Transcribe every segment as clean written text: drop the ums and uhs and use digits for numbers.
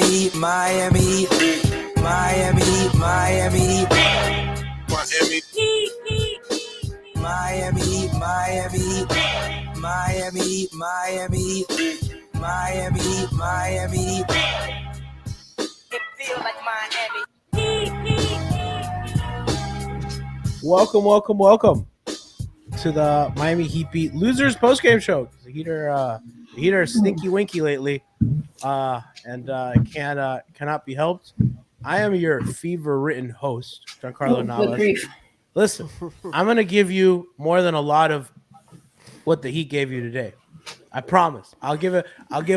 Miami, Miami, Miami, Miami, Miami, Miami, Miami, Miami, Miami, Miami, Miami. It feels like Miami. Welcome to the Miami Heat Beat Losers postgame show. The Heater is stinky winky lately, and cannot be helped. I am your fever-ridden host, Giancarlo Navas. Listen, I'm gonna give you more than a lot of what the Heat gave you today. I promise. I'll give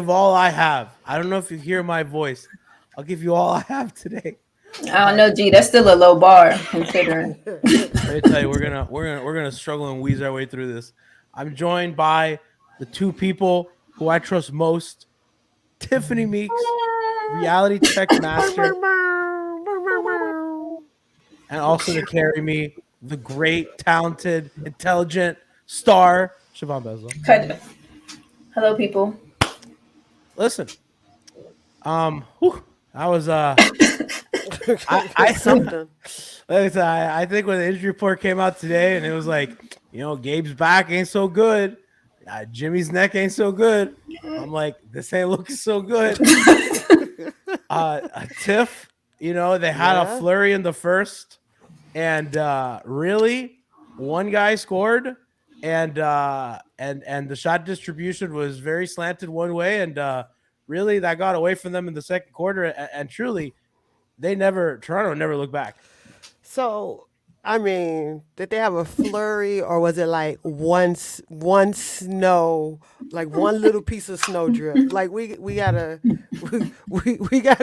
all I have. I don't know if you hear my voice. I'll give you all I have today. I don't know, G. That's still a low bar considering. Let me tell you, we're gonna struggle and wheeze our way through this. I'm joined by the two people who I trust most: Tiffany Meeks, reality check master, and also to carry me, the great, talented, intelligent star, Siobhan Beslow. Hello, people. Listen, I was I think when the injury report came out today, and it was like, Gabe's back ain't so good, Jimmy's neck ain't so good. I'm like, this ain't looking so good. Tiff, they had a flurry in the first, and really, one guy scored, and the shot distribution was very slanted one way, and really that got away from them in the second quarter, and truly. Toronto never looked back. So, I mean, did they have a flurry, or was it like one snow, like one little piece of snow drip? Like we gotta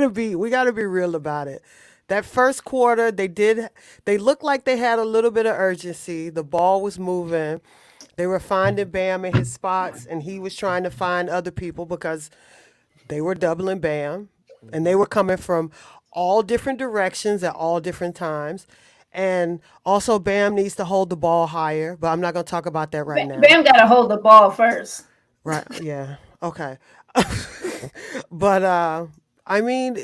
be real about it. That first quarter, they looked like they had a little bit of urgency. The ball was moving. They were finding Bam in his spots, and he was trying to find other people because they were doubling Bam, and they were coming from all different directions at all different times. And also Bam needs to hold the ball higher, but I'm not going to talk about that right now. Bam got to hold the ball first. Right. Yeah. Okay. But I mean,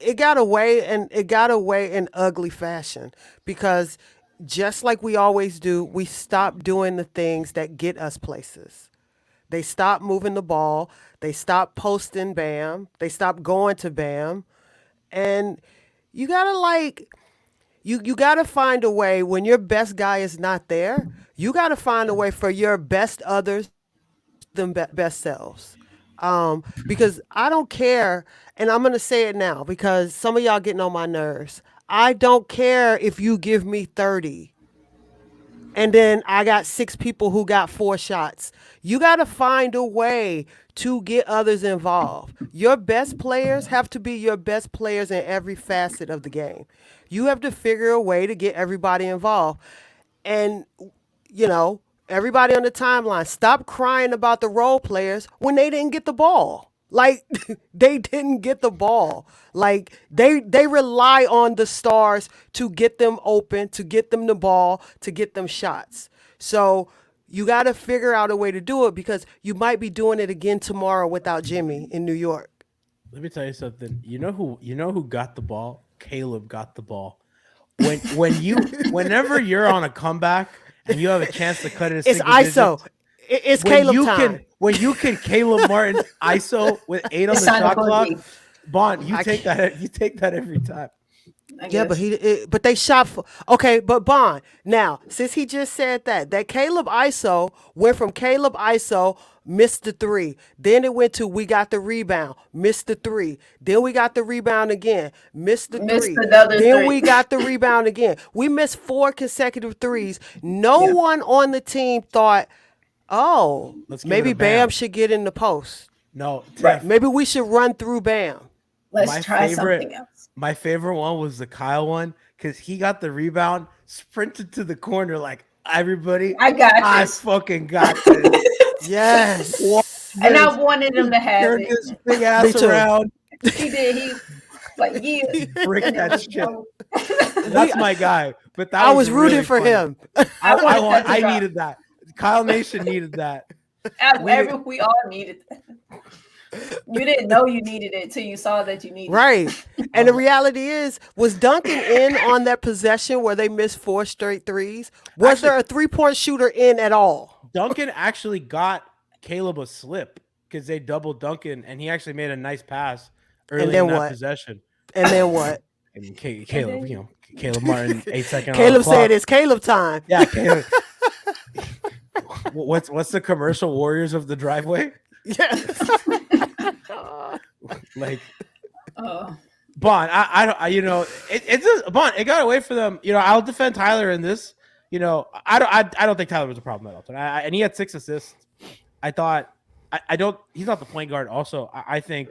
it got away in ugly fashion because just like we always do, we stopped doing the things that get us places. They stopped moving the ball. They stopped posting Bam. They stopped going to Bam. And you gotta you gotta find a way when your best guy is not there. You gotta find a way for your best others, them best selves. Because I don't care, and I'm gonna say it now because some of y'all getting on my nerves. I don't care if you give me 30, and then I got 6 people who got 4 shots. You gotta find a way to get others involved. Your best players have to be your best players in every facet of the game. You have to figure a way to get everybody involved. And, everybody on the timeline, stop crying about the role players when they didn't get the ball. Like, they didn't get the ball. Like, they rely on the stars to get them open, to get them the ball, to get them shots. So you got to figure out a way to do it because you might be doing it again tomorrow without Jimmy in New York. Let me tell you something. You know who got the ball? Caleb got the ball. Whenever you're on a comeback and you have a chance to cut it, it's ISO. It's Caleb time. When you can Caleb Martin ISO with 8 on the shot clock, Bond, you take that every time. Yeah, but they shot for okay, but Bond. Now, since he just said that Caleb ISO went from Caleb ISO, missed the 3. Then it went to we got the rebound, missed the 3. Then we got the rebound again, missed the 3. Then we got the rebound again. We missed 4 consecutive threes. No one on the team thought, maybe Bam should get in the post. No, right. Maybe we should run through Bam. Let's try something else. My favorite one was the Kyle one because he got the rebound, sprinted to the corner like, everybody, I fucking got this. Yes. And I wanted him to have it. This big ass around. He did. He like, yeah. Brick that shit. That's my guy. But that I was rooting really for funny. him. I needed that. Kyle Nation needed that. We all needed that. You didn't know you needed it till you saw that you needed it. Right. And the reality is, was Duncan in on that possession where they missed 4 straight threes? Was there a 3-point shooter in at all? Duncan actually got Caleb a slip because they doubled Duncan, and he actually made a nice pass early in that possession. And then what? And Caleb, Caleb Martin, 8-second. Caleb said it's Caleb time. Yeah, Caleb. What's the commercial? Warriors of the driveway. Yes. Like, Bon, it's just Bon. It got away from them. I'll defend Tyler in this. I don't think Tyler was a problem at all. And he had 6 assists. I thought I don't. He's not the point guard. Also, I think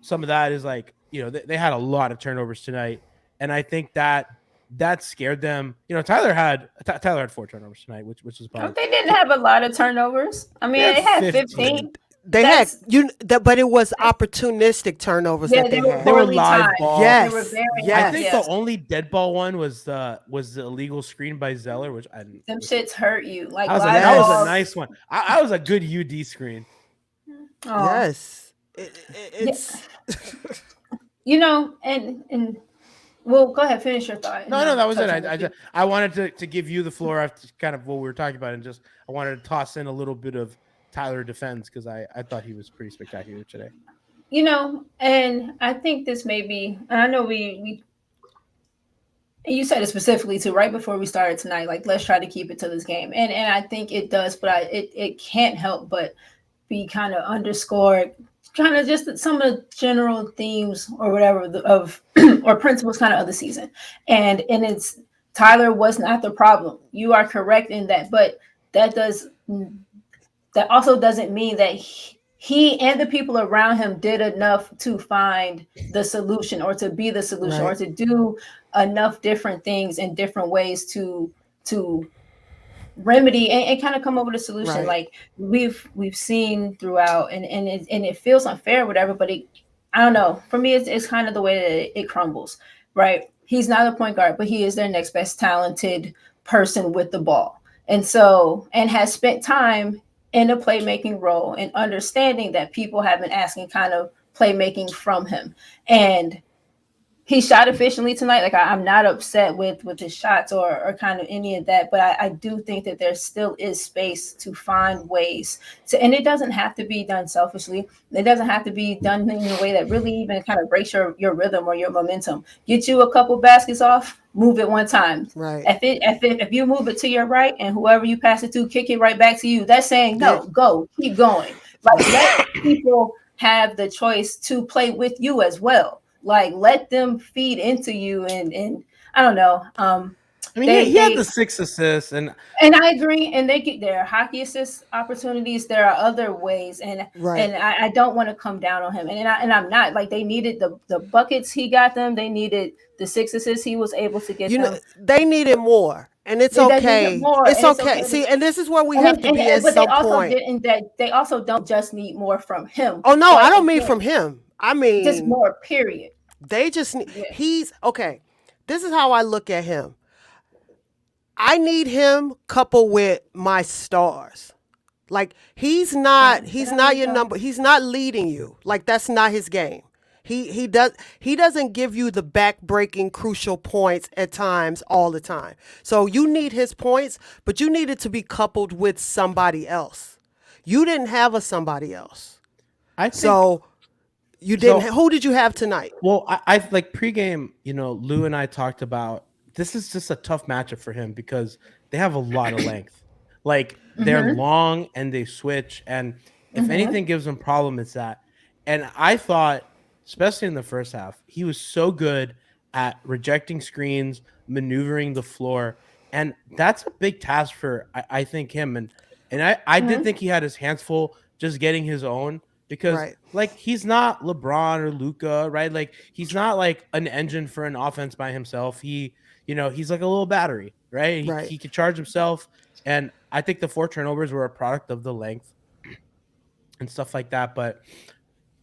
some of that is like they had a lot of turnovers tonight, and I think that scared them. Tyler had 4 turnovers tonight, which was about. They didn't have a lot of turnovers. I mean, they had 15. They had but it was opportunistic turnovers that they had. They were live balls. Yes, they were very I think the only dead ball one was the illegal screen by Zeller, which I didn't. Them shits hurt you. Like that was a nice one. I was a good UD screen. Oh. Yes, it's and well, go ahead, finish your thought. No, that was it. I wanted to give you the floor after kind of what we were talking about, and I wanted to toss in a little bit of Tyler defense because I thought he was pretty spectacular today. And I think this may be, and I know we you said it specifically too right before we started tonight, like let's try to keep it to this game, and I think it does, but it can't help but be kind of underscored, kind of just some of the general themes or whatever of or principles kind of the season, and it's Tyler was not the problem. You are correct in that, but that also doesn't mean that he and the people around him did enough to find the solution or to be the solution or to do enough different things in different ways to remedy and kind of come up with a solution. Like we've seen throughout, and it feels unfair, whatever, but I don't know. For me, it's kind of the way that it crumbles, right? He's not a point guard, but he is their next best talented person with the ball. And has spent time in a playmaking role and understanding that people have been asking kind of playmaking from him. And he shot efficiently tonight. Like I'm not upset with his shots or kind of any of that, but I do think that there still is space to find ways to, and it doesn't have to be done selfishly. It doesn't have to be done in a way that really even kind of breaks your rhythm or your momentum. Get you a couple baskets off, move it one time. Right. If you move it to your right and whoever you pass it to, kick it right back to you. That's saying no, go, keep going. Like let people have the choice to play with you as well. Like let them feed into you, and I don't know. I mean, he had the 6 assists, and I agree. And they get their hockey assist opportunities. There are other ways, and I don't want to come down on him. And I'm not like they needed the buckets he got them. They needed the 6 assists he was able to get them. They needed more. And it's okay. It's okay. See, and this is where we have to be at some point. They also don't just need more from him. Oh no, I don't mean from him. I mean just more. Period. They just need. He's okay. This is how I look at him. I need him coupled with my stars. Like he's not your number. He's not leading you. Like that's not his game. He doesn't give you the back-breaking crucial points at times all the time. So you need his points, but you need it to be coupled with somebody else. You didn't have a somebody else. You didn't. Who did you have tonight? Well, I like pregame. Lou and I talked about this is just a tough matchup for him because they have a lot of length. Like they're long and they switch, and if anything gives them problem, it's that. And I thought, especially in the first half, he was so good at rejecting screens, maneuvering the floor, and that's a big task for I think him. And I did think he had his hands full just getting his own. Because like he's not LeBron or Luka, right? Like he's not like an engine for an offense by himself. He's like a little battery, right? He can charge himself, and I think the 4 turnovers were a product of the length and stuff like that. But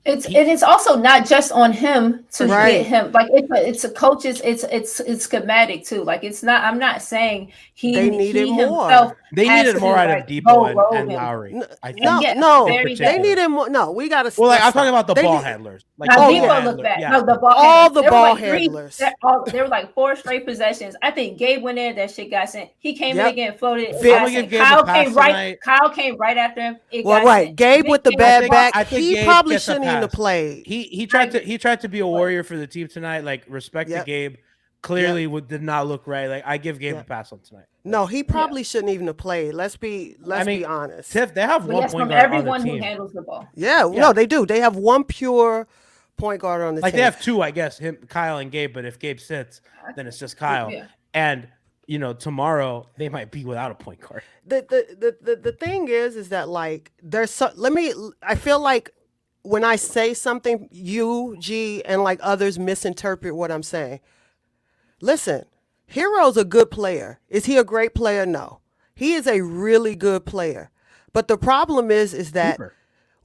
it's also not just on him to get him, like it's a coach's, it's schematic too. Like it's not. I'm not saying They needed he himself more. They has needed to more out of like Depot go roll and him. Lowry. I think. No, Yeah, no, very they bad. needed more. No, we gotta. Well, like, I'm let's talking stop. about the They ball need- handlers. Like Now the ball Depot looked handler. bad. Yeah. No, the ball All handlers. the There were ball like handlers. there were like 4 straight possessions. I think Gabe went in. That shit got sent. He came in Yep. again, floated. It Vic- got I'm gonna give sent. Gabe a Kyle pass came right. tonight. Kyle came right after him. It Well, got right. sent. Gabe Vic with the came bad back. back. I think He Gabe probably gets a shouldn't even have pass. played. He tried to be a warrior for the team tonight. Like respect to Yep. Gabe. Clearly did not look right. Like I give Gabe a Yep. pass on tonight. No, he probably shouldn't even have played. Let's be honest. Tiff, they have But one yes, point from guard on the everyone who team. handles the ball. Yeah, no, they do. They have one pure point guard on the Like team. they have two, I guess, him, Kyle, and Gabe. But if Gabe sits, then it's just Kyle. Yeah. And tomorrow they might be without a point guard. The thing is that like there's so I feel like when I say something, you, G, and like others misinterpret what I'm saying. Listen, Herro's a good player. Is he a great player? No. He is a really good player. But the problem is that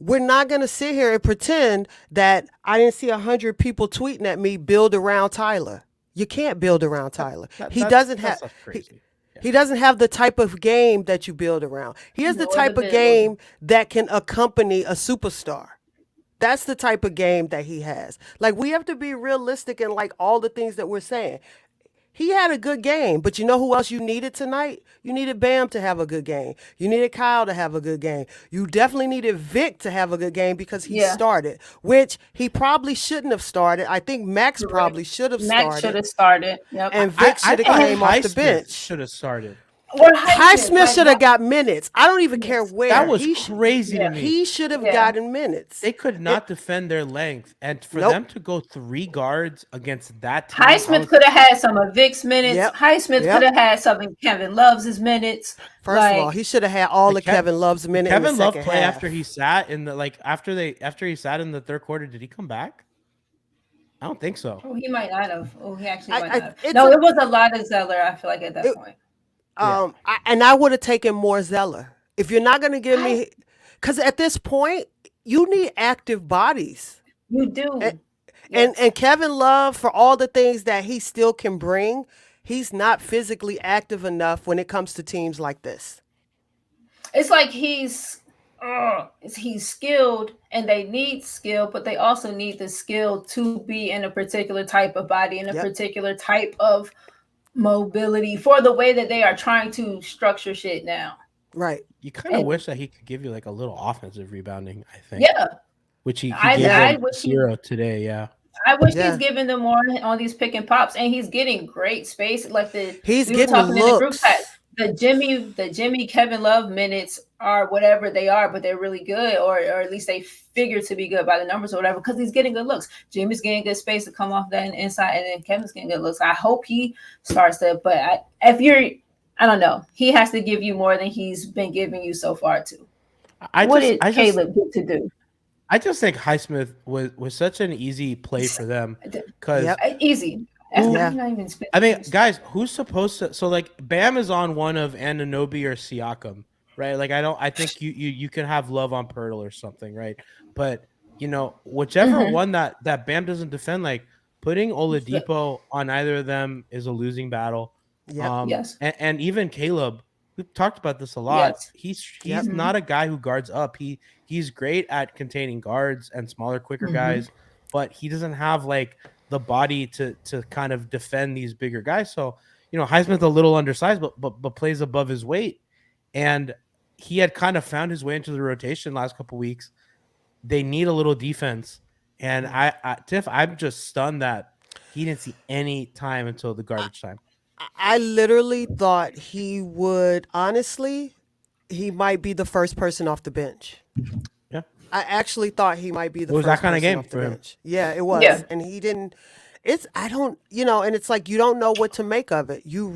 we're not going to sit here and pretend that I didn't see 100 people tweeting at me, build around Tyler. You can't build around Tyler. He doesn't have the type of game that you build around. He has the type of game that can accompany a superstar. That's the type of game that he has. Like, we have to be realistic in like all the things that we're saying. He had a good game, but you know who else you needed tonight? You needed Bam to have a good game. You needed Kyle to have a good game. You definitely needed Vic to have a good game because he started, which he probably shouldn't have started. I think Max probably should have started. Max should have started. Yep. And Vic should have came off the bench. Should have started. Or Highsmith should have got minutes. I don't even care where. That was crazy to me. He should have gotten minutes. They could not defend their length, and for them to go 3 guards against that team, Highsmith could have had some of Vic's minutes. Yep. Highsmith could have had some of Kevin Love's minutes. First of all, he should have had all of Kevin Love's minutes. Kevin Love play after he sat in the after he sat in the third quarter. Did he come back? I don't think so. Oh, he might not have. Oh, he actually might not have. No, it was a lot of Zeller, I feel like, at that point. I would have taken more Zeller. If you're not going to give me, because at this point you need active bodies. You do. And Kevin Love, for all the things that he still can bring, he's not physically active enough when it comes to teams like this. It's like he's skilled, and they need skill, but they also need the skill to be in a particular type of body, in a particular type of mobility for the way that they are trying to structure shit now. Right. You kind of wish that he could give you like a little offensive rebounding, I think. Yeah. Which he gave zero today, yeah. I wish he's giving them more on these pick and pops, and he's getting great space. Like he's getting the looks. In the group chat, the Jimmy Kevin Love minutes are whatever they are, but they're really good, or at least they figure to be good by the numbers or whatever, because he's getting good looks. Jimmy's getting good space to come off that inside, and then Kevin's getting good looks. I hope he starts to, but I don't know. He has to give you more than he's been giving you so far too. What did Caleb get to do? I just think Highsmith was such an easy play for them because easy. I mean, guys, who's supposed to? So like, Bam is on one of Anunoby or Siakam, right? Like, I think you can have Love on Pirtle or something, right? But whichever one that Bam doesn't defend, like putting Oladipo on either of them is a losing battle. Yes. And even Caleb, we've talked about this a lot. Yes. He's not a guy who guards up. He's great at containing guards and smaller, quicker guys, but he doesn't have like the body to kind of defend these bigger guys. So, Highsmith a little undersized, but plays above his weight. And he had kind of found his way into the rotation last couple weeks. They need a little defense. And Tiff, I'm just stunned that he didn't see any time until the garbage time. I literally thought he would, honestly, he might be the first person off the bench. Yeah. I actually thought he might be the first that kind person of game off the for him? bench. Yeah, it was. Yeah. And he didn't, and it's like you don't know what to make of it. You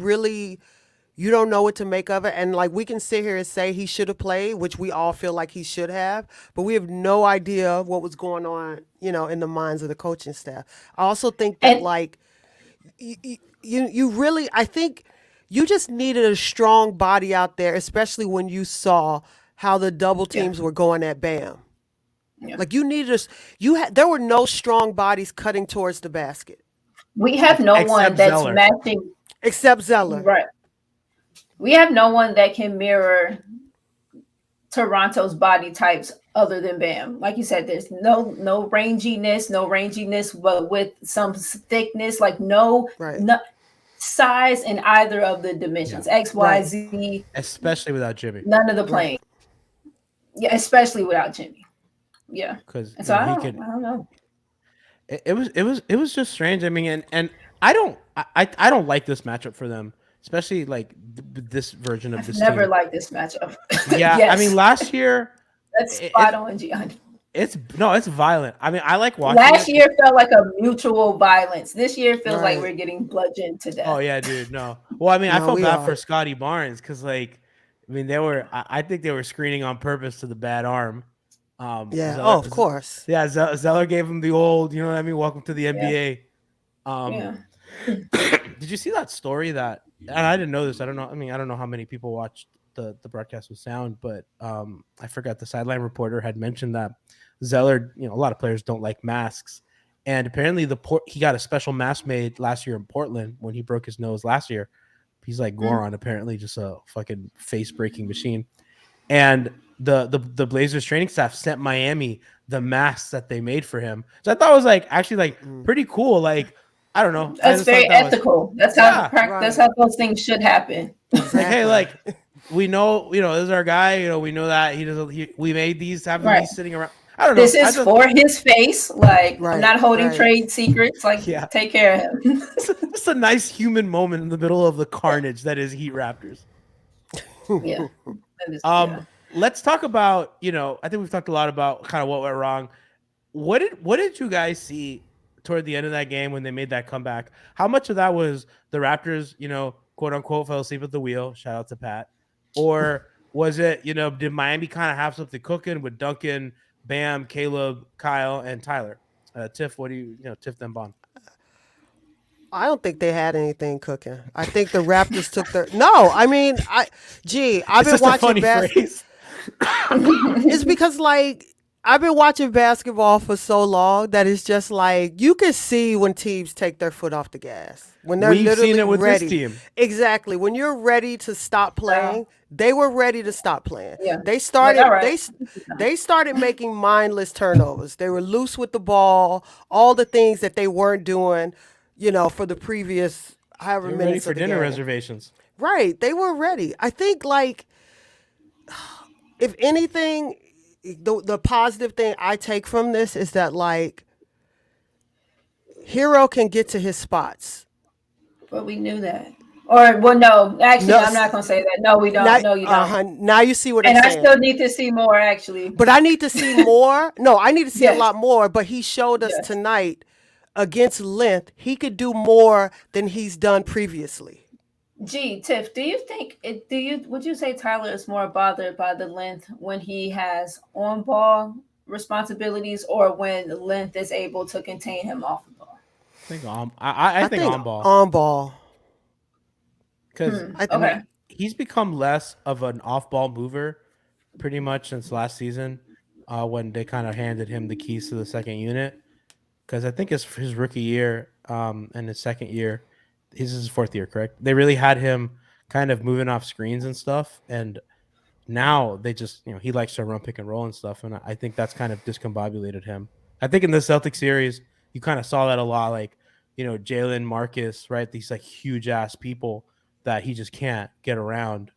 don't know what to make of it. And like we can sit here and say he should have played, which we all feel like he should have, but we have no idea what was going on, in the minds of the coaching staff. I also think that you really, I think you just needed a strong body out there, especially when you saw how the double teams were going at Bam. Yeah. Like you needed us. There were no strong bodies cutting towards the basket We have no one except that's Zeller. matching. except Zeller. Right. We have no one that can mirror Toronto's body types other than Bam. Like you said, there's no ranginess, but with some thickness, like Right. no size in either of the dimensions. Yeah. X, Y, Right. Z, Especially without Jimmy, none of the Right. playing. Yeah, especially without Jimmy. Yeah. because And so he I could. don't know. It was just strange. I mean, and I don't like this matchup for them, especially like this version of I've this never team. liked this matchup. Yeah, I mean, Yes. last year That's it, spot on, Gian. it's violent. I mean, I like watching Last it. year felt like a mutual violence. This year feels like Right. we're getting bludgeoned to Oh death. yeah, dude. No. Well, I mean, I No, felt we bad are. for Scotty Barnes because, like, I mean, they were. I think they were screening on purpose to the bad arm. Yeah. Zeller, Oh, of course. yeah, Zeller gave him the old. You know what I mean? Welcome to the Yeah. NBA. Um, Yeah. did you see that story that? And I didn't know this. I don't know. I mean, I don't know how many people watched the broadcast with sound, but I forgot the sideline reporter had mentioned that Zeller. You know, a lot of players don't like masks, and apparently he got a special mask made last year in Portland when he broke his nose last year. He's like Goron, apparently, just a fucking face breaking machine. And the Blazers training staff sent Miami the masks that they made for him. So I thought it was like actually like pretty cool. Like I don't know. I That's just thought very that was ethical. That's yeah. that's Right. how those things should happen. Like hey, Exactly. like we know this is our guy. We know that he doesn't. We made these having Right. these sitting around. I don't know. This I is just for his face. Like I'm Right. not holding Right. trade secrets. Like yeah. take care of him. It's a nice human moment in the middle of the carnage that is Heat Raptors. Yeah. Yeah. Let's talk about, I think we've talked a lot about kind of what went wrong. What did you guys see toward the end of that game when they made that comeback? How much of that was the Raptors, quote unquote, fell asleep at the wheel? Shout out to Pat. Or was it, did Miami kind of have something cooking with Duncan, Bam, Caleb, Kyle, and Tyler? Tiff, what do Tiff then Bond? I don't think they had anything cooking. I think the Raptors took their no. I mean, I've It's been just a watching funny phrase. It's because like I've been watching basketball for so long that it's just like you can see when teams take their foot off the gas when they're We've literally seen it with ready. this team. Exactly, when you're ready to stop playing, they were ready to stop playing. Yeah. They started. all right. They started making mindless turnovers. They were loose with the ball. All the things that they weren't doing, for the previous however You're ready minutes for of the dinner game. reservations. Right, they were ready. I think like if anything, the positive thing I take from this is that like Herro can get to his spots. But we knew that. Or well, no, actually, No, I'm not gonna say that. No, we now, don't. No, you don't. now you see what And I'm I saying. still need to see more. Actually, But I need to see more. No, I need to see a Yes. lot more. But he showed us Yes. tonight against length, he could do more than he's done previously. Gee, Tiff, do you think it? Would you say Tyler is more bothered by the length when he has on ball responsibilities, or when the length is able to contain him off the ball? I think on ball. On ball. Because Okay. he's become less of an off-ball mover pretty much since last season when they kind of handed him the keys to the second unit. Because I think his rookie year and his second year, this is his fourth year, correct? They really had him kind of moving off screens and stuff. And now they just, he likes to run pick and roll and stuff. And I think that's kind of discombobulated him. I think in the Celtic series, you kind of saw that a lot. Like, Jalen, Marcus, right? These like huge ass people that he just can't get around,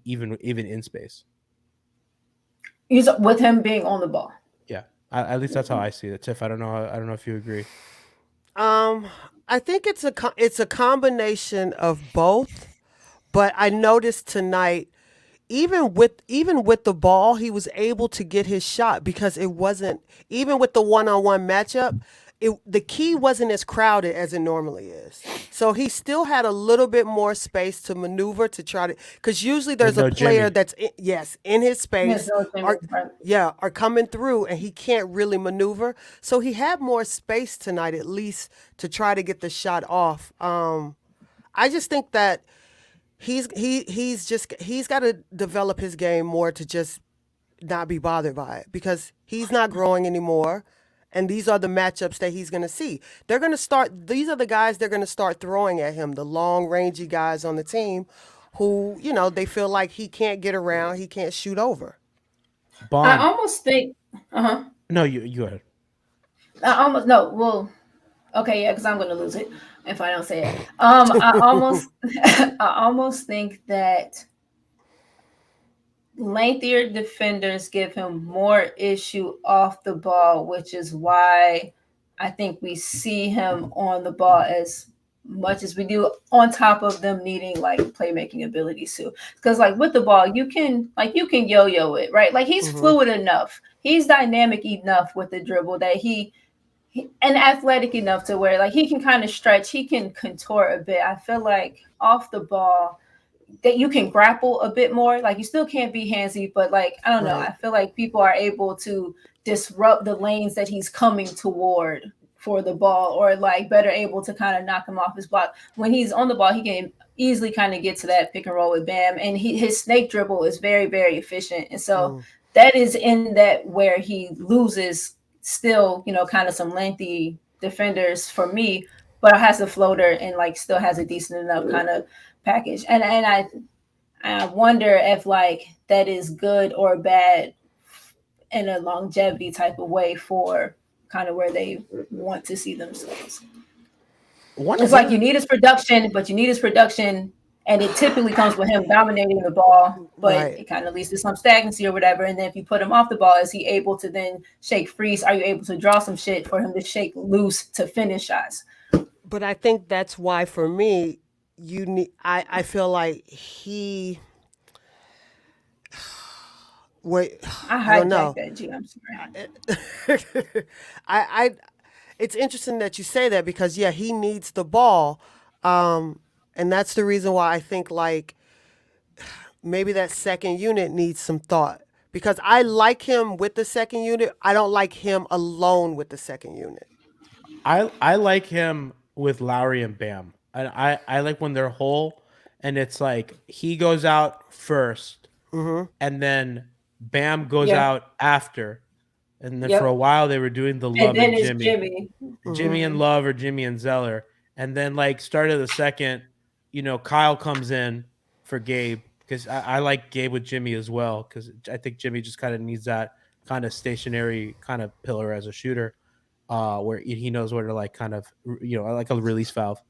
even in space. He's with him being on the ball. Yeah, at least that's how I see it. Tiff, I don't know if you agree. I think it's a combination of both, but I noticed tonight, even with the ball, he was able to get his shot because it wasn't even with the one-on-one matchup. The key wasn't as crowded as it normally is. So he still had a little bit more space to maneuver to try to, because usually there's no a player Jimmy. that's in his space, are coming through and he can't really maneuver. So he had more space tonight, at least to try to get the shot off. I just think that he's got to develop his game more to just not be bothered by it because he's not growing anymore. And these are the matchups that he's going to see. They're going to start, these are the guys they're going to start throwing at him, the long, rangy guys on the team who, they feel like he can't get around, he can't shoot over. I Bond. almost think. Uh huh. No, you go ahead. I almost no. Well, okay, yeah, because I'm going to lose it if I don't say it. I almost, I almost think that lengthier defenders give him more issue off the ball, which is why I think we see him on the ball as much as we do, on top of them needing like playmaking abilities too. Because like with the ball, you can yo-yo it, right? Like he's Hmm. fluid enough, he's dynamic enough with the dribble that he and athletic enough to where like he can kind of stretch, he can contour a bit. I feel like off the ball that you can grapple a bit more. Like you still can't be handsy, but like I don't know. Right. I feel like people are able to disrupt the lanes that he's coming toward for the ball, or like better able to kind of knock him off his block. When he's on the ball, he can easily kind of get to that pick and roll with Bam, and his snake dribble is very very efficient, and so Mm. that is in that where he loses still, kind of some lengthy defenders for me, but has a floater and like still has a decent enough kind of package. And I wonder if like that is good or bad in a longevity type of way for kind of where they want to see themselves. One It's like you need his production, but you need his production, and it typically comes with him dominating the ball, but Right. it kind of leads to some stagnancy or whatever. And then if you put him off the ball, is he able to then shake freeze? Are you able to draw some shit for him to shake loose to finish shots? But I think that's why for me, you need. I feel like he. Wait, I I don't hijacked know. that, G. I'm sorry. I it's interesting that you say that because yeah, he needs the ball, um, and that's the reason why I think like maybe that second unit needs some thought because I like him with the second unit. I don't like him alone with the second unit. I like him with Lowry and Bam. And I like when they're whole and it's like he goes out first Mm-hmm. and then Bam goes Yeah. out after. And then for a Yep. while they were doing the And Love then and it's Jimmy. Jimmy. Mm-hmm. Jimmy and Love or Jimmy and Zeller. And then like start of the second, Kyle comes in for Gabe because I like Gabe with Jimmy as well because I think Jimmy just kind of needs that kind of stationary kind of pillar as a shooter, where he knows where to like kind of like a release valve.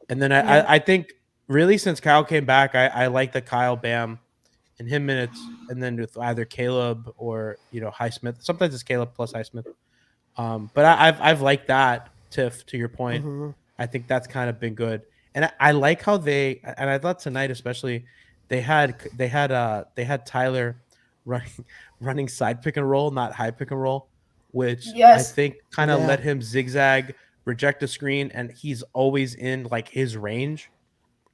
And then Yeah. I think really since Kyle came back, I like the Kyle Bam and him minutes, and then with either Caleb or Highsmith. Sometimes it's Caleb plus Highsmith. But I've liked that, Tiff, to your point. Mm-hmm. I think that's kind of been good, and I like how and I thought tonight especially they had Tyler running running side pick and roll, not high pick and roll, which I Yes. think kind of Yeah. let him zigzag, reject the screen, and he's always in like his range.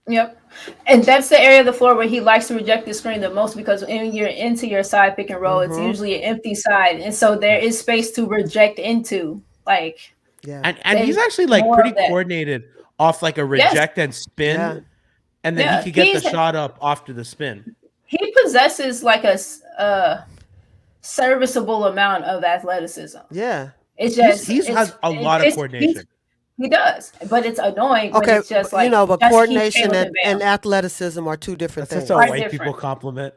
Yep. And that's the area of the floor where he likes to reject the screen the most because when you're into your side pick and roll, it's Mm-hmm. usually an empty side. And so there is space to reject into. Like Yeah. And he's then actually like more pretty of that. coordinated off like a Yes. reject and Yeah. spin, and then he Yeah. could get the shot up after the spin. He possesses like a serviceable amount of athleticism. Yeah. It's He's just he's has a lot of coordination. he does, but it's annoying when Okay, it's just but, like but just keep coordination Caleb and and Bam. athleticism are two different That's things. such a Are white people different. compliment.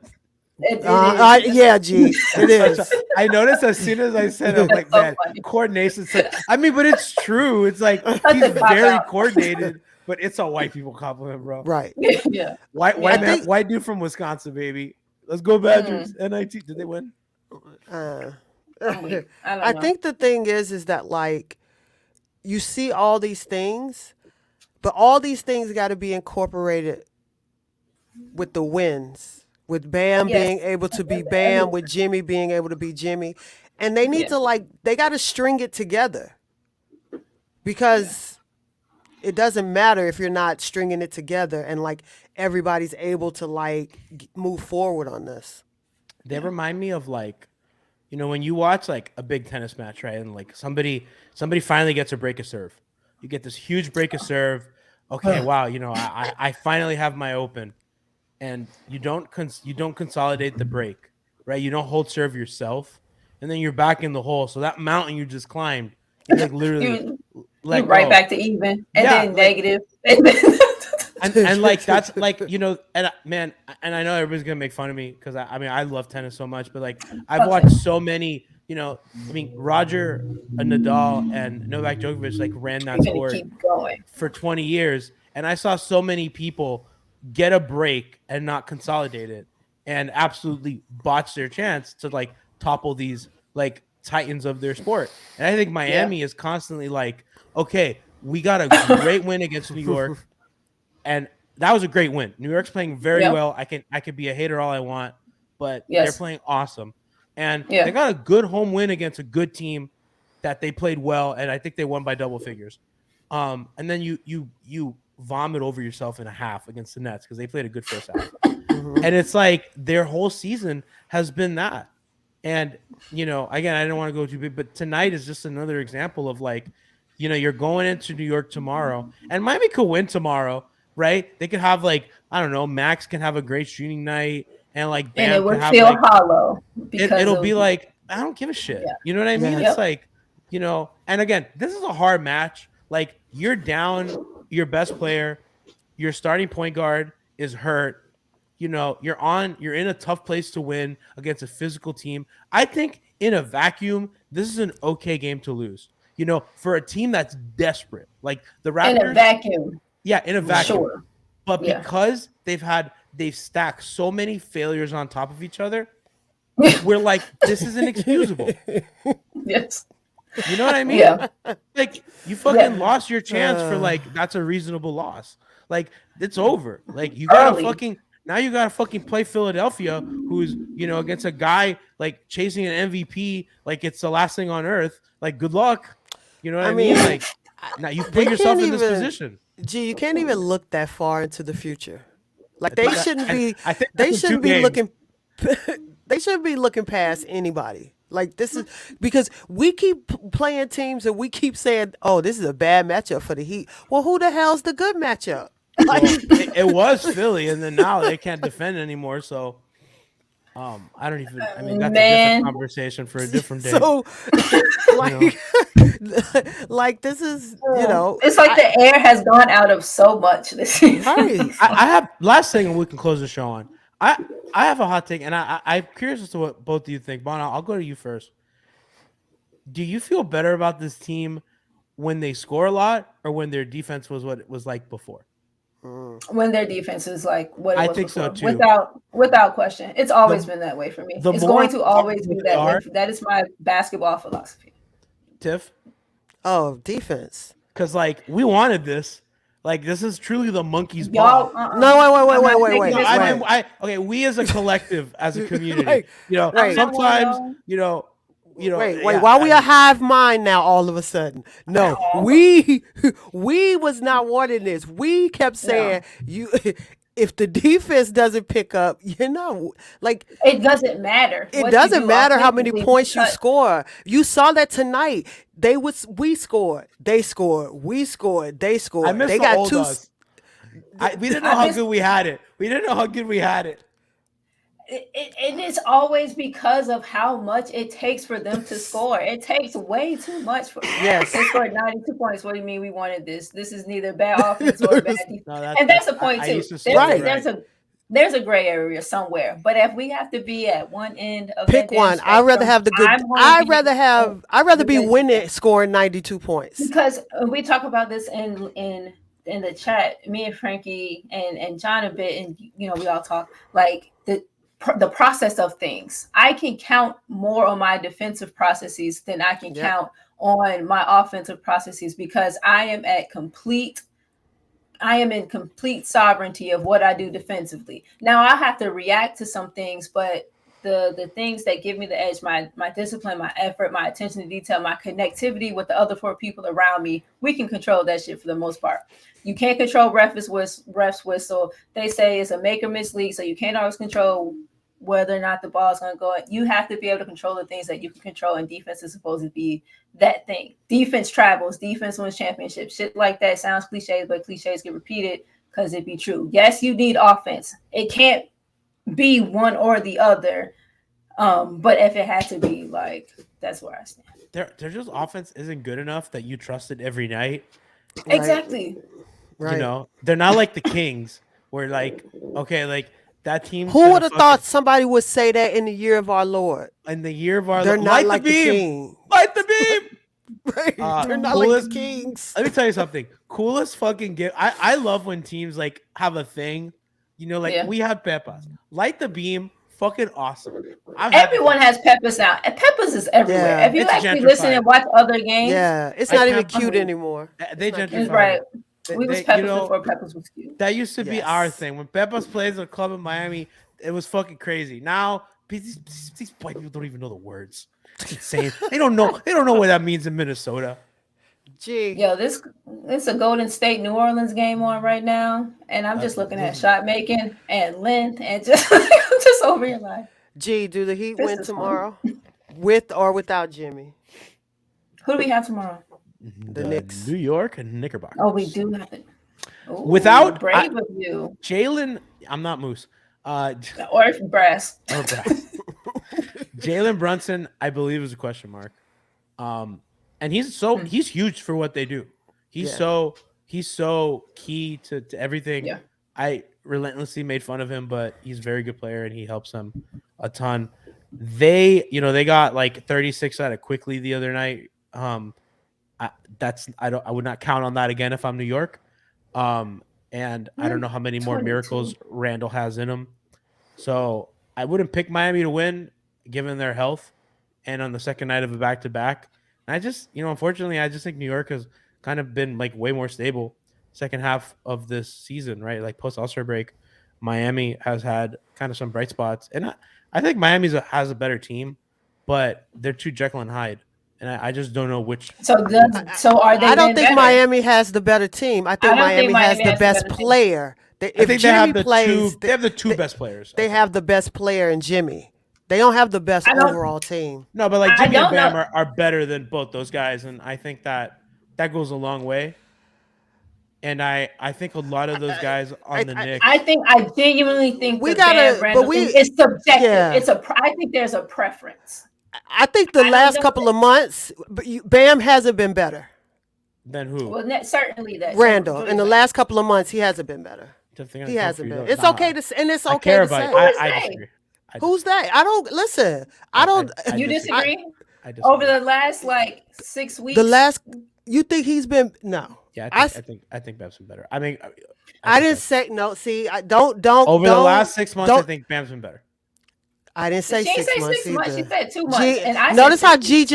It is. Yeah, G, it is. I noticed as soon as I said it, I'm like, That's so man, funny. coordination's like, I mean, but it's true. It's like Such he's a cop very out. coordinated, but it's a white people compliment, bro. Right. Yeah. White Yeah. man, think- white dude from Wisconsin, baby. Let's go Badgers. NIT. Did they win? Uh, I'm weak. I don't I know. think the thing is that like you see all these things, but all these things got to be incorporated with the wins, with Bam Yes. being able to be Bam, with Jimmy being able to be Jimmy, and they need Yeah. to they got to string it together because it doesn't matter if you're not stringing it together and like everybody's able to move forward on this. They remind me of like, when you watch like a big tennis match, right? And like somebody finally gets a break of serve. You get this huge break of serve. Okay, wow, I finally have my open. And you don't consolidate the break. right? You don't hold serve yourself, and then you're back in the hole. So that mountain you just climbed, you like literally you let right go. back to even, and Yeah, then like, negative, and then and like that's like, you know, and man, and I know everybody's gonna make fun of me because I mean I love tennis so much, but like I've okay. watched so many, you know, I mean Roger Nadal and Novak Djokovic like ran that You're gonna sport keep going. for 20 years, and I saw so many people get a break and not consolidate it and absolutely botch their chance to like topple these like titans of their sport. And I think Yeah. Miami is constantly like, okay, we got a great win against New York, and that was a great win. New York's playing very Yeah. well. I could be a hater all I want, but they're Yes. playing awesome. And Yeah. they got a good home win against a good team that they played well, and I think they won by double figures. And then you vomit over yourself in a half against the Nets because they played a good first half. And it's like their whole season has been that. And, you know, again, I don't want to go too big, but tonight is just another example of like, you know, you're going into New York tomorrow, and Miami could win tomorrow, right? They could have like, I don't know, Max can have a great shooting night, and like And it Bam could would have feel like, hollow because it'll of be like, I don't give a shit. Yeah. You know what I mean? Yes. It's like, you know, and again, this is a hard match. Like you're down your best player, your starting point guard is hurt. You know, you're in a tough place to win against a physical team. I think in a vacuum, this is an okay game to lose. You know, for a team that's desperate, like the in a Raptors. vacuum. Yeah, in a vacuum. Sure. But Yeah. because they've stacked so many failures on top of each other, we're like, this is inexcusable. Yes. You know what I mean? Yeah. Like you fucking Yeah. lost your chance for like that's a reasonable loss. Like it's over. Like you gotta Early. fucking now you gotta fucking play Philadelphia, who's, you know, against a guy like chasing an MVP like it's the last thing on earth. Like good luck. You know what I mean? Like now you put yourself in this position. Gee, you can't even look that far into the future. Like they shouldn't be. I think They that's in shouldn't 2 be games. looking. They shouldn't be looking past anybody. Like this is because we keep playing teams and we keep saying, "Oh, this is a bad matchup for the Heat." Well, who the hell's the good matchup? Well, it was Philly, and then now they can't defend anymore. So, I don't even. I mean, that's a different conversation for a different day. So, like, like this is, you know, It's like the air has gone out of so much this season. right. I have last thing, and we can close the show on. I have a hot take, and I'm curious as to what both of you think. Bon, I'll go to you first. Do you feel better about this team when they score a lot, or when their defense was what it was like before? When their defense is like what it I was think before. so, too. Without question. It's always been that way for me. the It's more going to always be they that way. are- That is my basketball philosophy. Tiff, Oh, defense. because like we wanted this. Like this is truly the monkey's Y'all, ball. No, I'm not wait. taking this I one. mean, okay, we as a collective, as a community, Right, you know, right. sometimes, you know, Wait, yeah, why we I a hive mind now all of a sudden? No, we was not wanting this. We kept saying you if the defense doesn't pick up, you're not like It doesn't matter. it what you doesn't do matter how many offensively points you because- score. You saw that tonight. We scored, they scored, we scored, they scored. I miss They the got old two. us. We didn't know how good we had it. We didn't know how good we had it. And it's always because of how much it takes for them to score. It takes way too much for Yes. They scored 92 points. What do you mean we wanted this? This is neither bad offense or bad defense. No, And that's the point I too. used to say Right. There's a gray area somewhere. But if we have to be at one end of Pick that damn one. I'd rather spectrum, have the good. I'm gonna I'd rather be because- winning, scoring 92 points. because we talk about this in the chat, me and Frankie and John a bit, and you know we all talk like the process of things. I can count more on my defensive processes than I can count on my offensive processes because I am in complete sovereignty of what I do defensively. Now I have to react to some things, but the things that give me the edge, my discipline, my effort, my attention to detail, my connectivity with the other 4 people around me, we can control that shit for the most part. You can't control ref's whistle. They say it's a make or miss league, so you can't always control whether or not the ball is going to go. You have to be able to control the things that you can control, and defense is supposed to be that thing. Defense travels, defense wins championships. Shit like that sounds cliches, but cliches get repeated because it be true. Yes, you need offense. It can't be one or the other. But if it had to be, like, that's where I stand. Their just offense isn't good enough that you trust it every night. Right. Exactly. Right. You know, they're not like the Kings, where like, okay, like that team's Who gonna would have thought somebody would say that in the year of our Lord? in the year of our They're not light like the the beam, King. light the beam. Right. They're not like coolest- the Kings. Let me tell you something. Coolest fucking gift. I love when teams like have a thing. You know, like Yeah. we have Pepas. Light the beam. Fucking awesome. I'm happy Everyone for- has Peppers now. And Peppers is everywhere. Yeah. If you It's actually listen gentrified. and watch other games, Yeah, it's I not even can't cute believe- anymore. They It's not gentrified. it's right. They- We was they- Peppers you know, before Peppers was cute. That used to be our Yes. thing. When Pepas plays a club in Miami, it was fucking crazy. Now these white people don't even know the words. It's insane. They don't know what that means in Minnesota. Gee. Yo, this it's a Golden State New Orleans game on right now, and I'm just looking at shot making and length and just I'm just over here like, Gee, do the Heat This win is tomorrow? With or without Jimmy? who do we have tomorrow? The Knicks. New York and Knickerbockers. Oh, we do have it. Ooh, Without- brave of you Jalen, I'm not Moose. or brass. Or Brass. Jalen Brunson, I believe, is a question mark. And he's huge for what they do. He's Yeah. so key to everything. Yeah. I relentlessly made fun of him, but he's a very good player and he helps them a ton. They got like 36 out of quickly the other night. I would not count on that again if I'm New York. And I don't know how many more 22. miracles Randall has in him. So I wouldn't pick Miami to win given their health and on the second night of a back-to-back. And I just, unfortunately, I just think New York has kind of been like way more stable second half of this season, right? Like post All-Star break, Miami has had kind of some bright spots. And I think Miami has a better team, but they're too Jekyll and Hyde. And I just don't know which. So are they? I don't then think better? Miami has the better team. I think don't think Miami has Miami the has the best better team. player. I think they have the plays, two. They have the two best players. They have the best player in Jimmy. They don't have the best I don't- overall team. No, but like I Jimmy and don't Bam know. are better than both those guys, and I think that goes a long way. And I think a lot of those guys on the Knicks. I genuinely think We the gotta- Bam but Randall we- thing is subjective. Yeah. I think there's a preference. I think the I don't last know couple of months, Bam hasn't been better. Then who? Well, certainly that Randall, in the last couple of months, he hasn't been better. He hasn't been. It's okay to, and it's I okay care to about say. it. I say? disagree. Who's that? I don't listen. I don't. You disagree. disagree? I disagree. Over the last like 6 weeks. The last. You think he's been? No. Yeah, I think Bam's been better. I mean, I didn't say no. See, I don't. Over the don't- last 6 months, I don't- think Bam's been better. I didn't say She ain't 6 say months 6 months. either. She said 2 months. G, And I notice said how G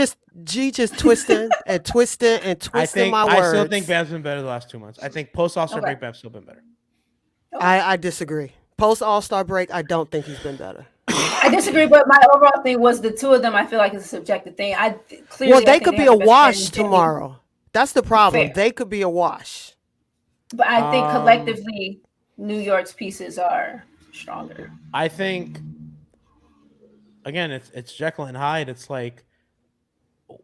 just twisting and twisting and twisting my words. I still think Bam's been better the last 2 months. I think post All-Star break, Bam's still been better. I disagree. Post All-Star break, I don't think he's been better. I disagree, but my overall thing was the two of them. I feel like it's a subjective thing. Clearly, Well, I they think could be have a the best wash player in Jimmy. tomorrow. That's the problem. Fair. They could be a wash. But I think collectively, New York's pieces are stronger. I think again, it's Jekyll and Hyde. It's like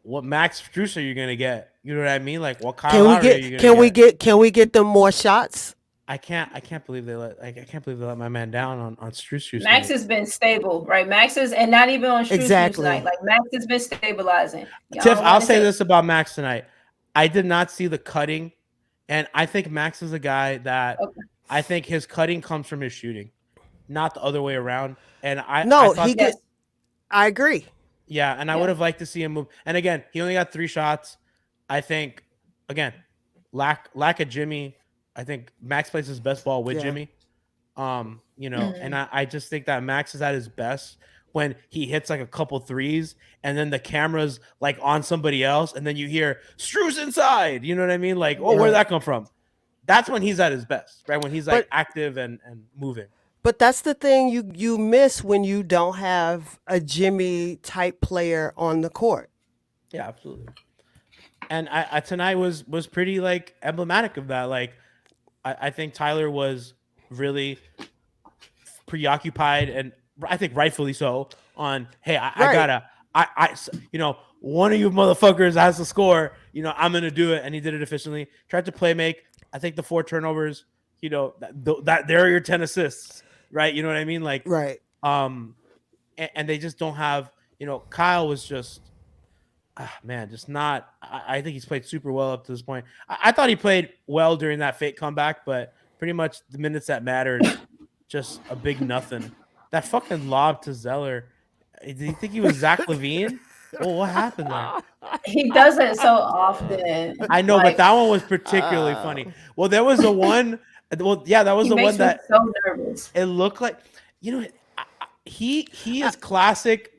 what Max Strus are you gonna get? You know what I mean? Like what Kyle Can we Lowry are you get? gonna Can we get them more shots? I can't believe they let my man down on Strus. Max has been stable, right? Max is, and not even on Strus Exactly. tonight. Like Max has been stabilizing. Y'all Tiff, I'll wanna say this about Max tonight. I did not see the cutting, and I think Max is a guy that I think his cutting comes from his shooting, not the other way around. And I thought, Yes. I agree. yeah, and I would have liked to see him move. And again, he only got 3 shots. I think again, lack of Jimmy. I think Max plays his best ball with Yeah. Jimmy. And I just think that Max is at his best when he hits like a couple threes and then the camera's like on somebody else and then you hear Strus inside. You know what I mean? Like, oh, where'd that come from? That's when he's at his best, right? When he's like active and moving. But that's the thing you miss when you don't have a Jimmy type player on the court. Yeah, absolutely. And I tonight was pretty like emblematic of that. Like, I think Tyler was really preoccupied and I think rightfully so on, hey, I gotta, one of you motherfuckers has to score, I'm going to do it. And he did it efficiently. Tried to play make. I think the 4 turnovers, that there are your 10 assists, right? You know what I mean? Like, Right. and and they just don't have. Kyle was just. Man, just not. I think he's played super well up to this point. I thought he played well during that fake comeback, but pretty much the minutes that mattered, just a big nothing. That fucking lob to Zeller. Did you think he was Zach Levine? Well, what happened there? He does it so often. I know, but that one was particularly funny. Well, there was the one. Well, yeah, that was the one that so nervous. It looked like, he is classic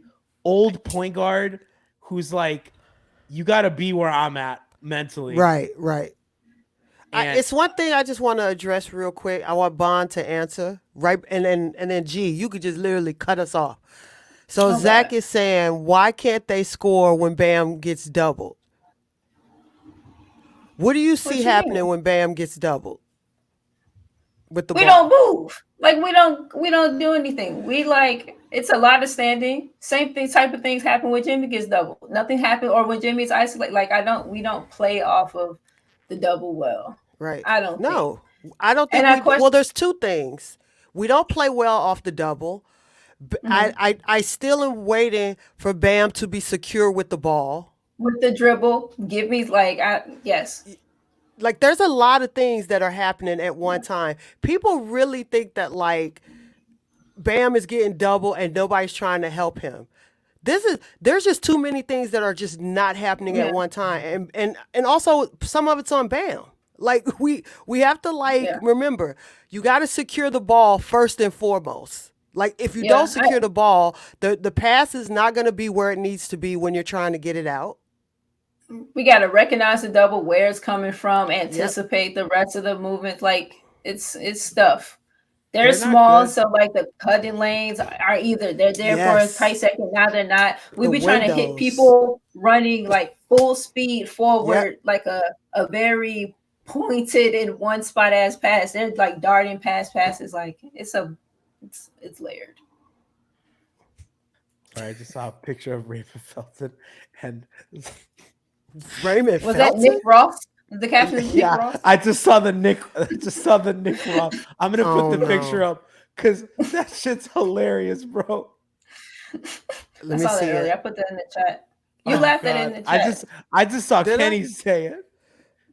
old point guard who's like, you got to be where I'm at mentally. Right. It's one thing I just want to address real quick. I want Bond to answer, right? And then G, you could just literally cut us off. So Zach is saying, why can't they score when Bam gets doubled? What do you see happening when Bam gets doubled? With the we ball? Don't move. Like we don't do anything. It's a lot of standing. Same thing, type of things happen when Jimmy gets doubled. Nothing happened, or when Jimmy's isolated. Like we don't play off of the double well. Right. I don't think. I don't think well, there's two things. We don't play well off the double. I still am waiting for Bam to be secure with the ball. With the dribble, give me yes. Like there's a lot of things that are happening at one time. People really think that like Bam is getting double and nobody's trying to help him. There's just too many things that are just not happening at one time. And also some of it's on Bam. Like we have to remember, you got to secure the ball first and foremost. Like if you don't secure the ball, the pass is not going to be where it needs to be when you're trying to get it out. We got to recognize the double, where it's coming from, anticipate the rest of the movement. Like it's stuff. They're small, so like the cutting lanes are either they're there for a tight second, now they're not. We be trying to hit people running like full speed forward, like a very pointed in one spot ass pass. They're like darting past passes. Like it's layered. All right, I just saw a picture of Raymond Felton and Raymond was Felton? that Nick Ross? The caption is Nick Ross? I just saw the Nick Ross. I'm gonna put the picture up because that shit's hilarious, bro. I saw that earlier. I put that in the chat. You laughed at it in the chat. I just saw Kenny say it.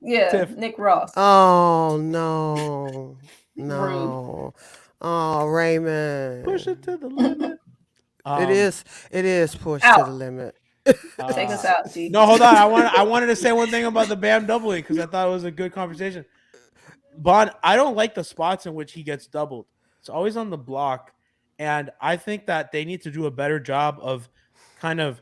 Yeah, Nick Ross. Oh no. No. Oh, Raymond. Push it to the limit. It is pushed to the limit. Take us out, G. No, hold on. I wanted to say one thing about the Bam doubling because I thought it was a good conversation. Bond, I don't like the spots in which he gets doubled. It's always on the block, and I think that they need to do a better job of kind of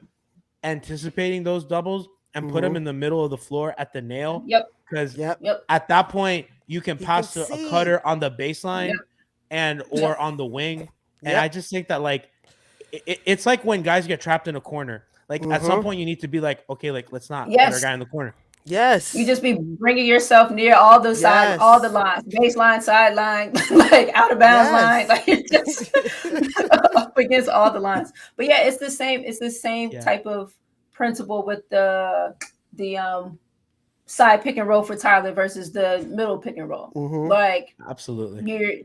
anticipating those doubles and put them in the middle of the floor at the nail. Yep. Because at that point you can pass to a cutter on the baseline or on the wing, and I just think that like it's like when guys get trapped in a corner. Like at some point you need to be like, okay, like let's not put our guy in the corner. Yes. You just be bringing yourself near all the sides, all the lines, baseline, sideline, like out of bounds line. Like you're just up against all the lines. But yeah, it's the same type of principle with the side pick and roll for Tyler versus the middle pick and roll. Like absolutely.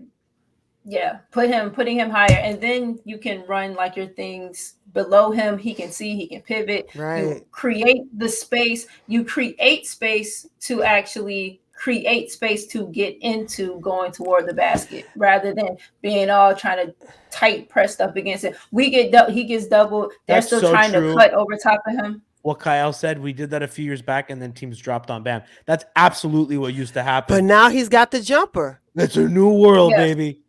Putting him higher, and then you can run like your things below him. He can see, he can pivot. Right. You create the space. You create space to actually create space to get into going toward the basket, rather than being all trying to tight pressed up against it. He gets doubled. They're still trying to cut over top of him. What Kyle said, we did that a few years back, and then teams dropped on Bam. That's absolutely what used to happen. But now he's got the jumper. It's a new world, baby.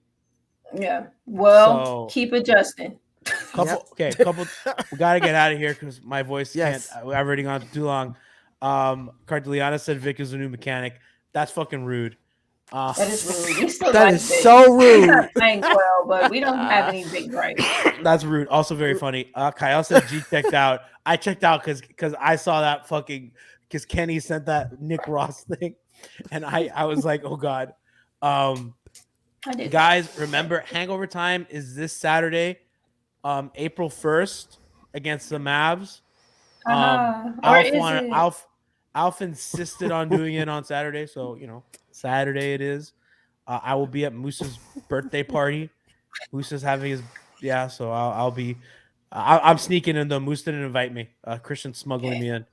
Yeah. Well, keep adjusting. We got to get out of here because my voice can't. I've already gone too long. Cardiliana said Vic is a new mechanic. That's fucking rude. That is rude. We still that is Vic. So rude. We're not playing well, but we don't have any big gripes. That's rude. Also very funny. Kyle said G checked out. I checked out because I saw that fucking because Kenny sent that Nick Ross thing, and I was like, oh god. Guys, remember, Hangover Time is this Saturday, April 1st, against the Mavs. Alf insisted on doing it on Saturday, so Saturday it is. I will be at Moose's birthday party. Moose's having his so I'll be I'm sneaking in though. Moose didn't invite me. Christian's smuggling me in.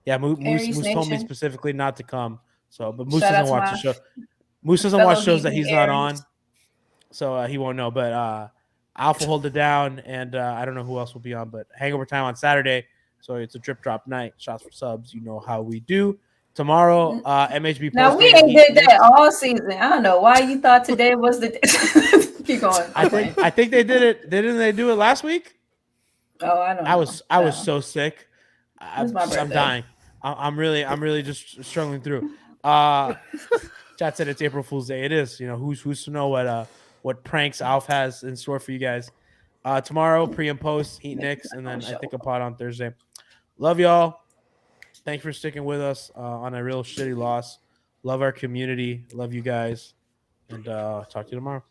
Yeah, Aries Moose told me Nation. specifically not to come. So, but Moose Shout out doesn't to watch the my show. Moose doesn't fellow watch shows that Hebrew he's not on, Aries. so he won't know. But Alpha hold it down, and I don't know who else will be on. But Hangover Time on Saturday, so it's a drip drop night. Shots for subs, you know how we do. Tomorrow, MHB Now we postgame. ain't Heat did that Knicks. all season. I don't know why you thought today was the keep going. I think they did it. Didn't they do it last week? Oh, I don't I know. was so sick. It's my I'm birthday. dying. I'm really just struggling through. Chat said it's April Fool's Day. It is. You know who's to know what pranks Alf has in store for you guys. Tomorrow, pre and post, Heat Knicks, and then I think a pod on Thursday. Love y'all. Thanks for sticking with us on a real shitty loss. Love our community. Love you guys, and talk to you tomorrow.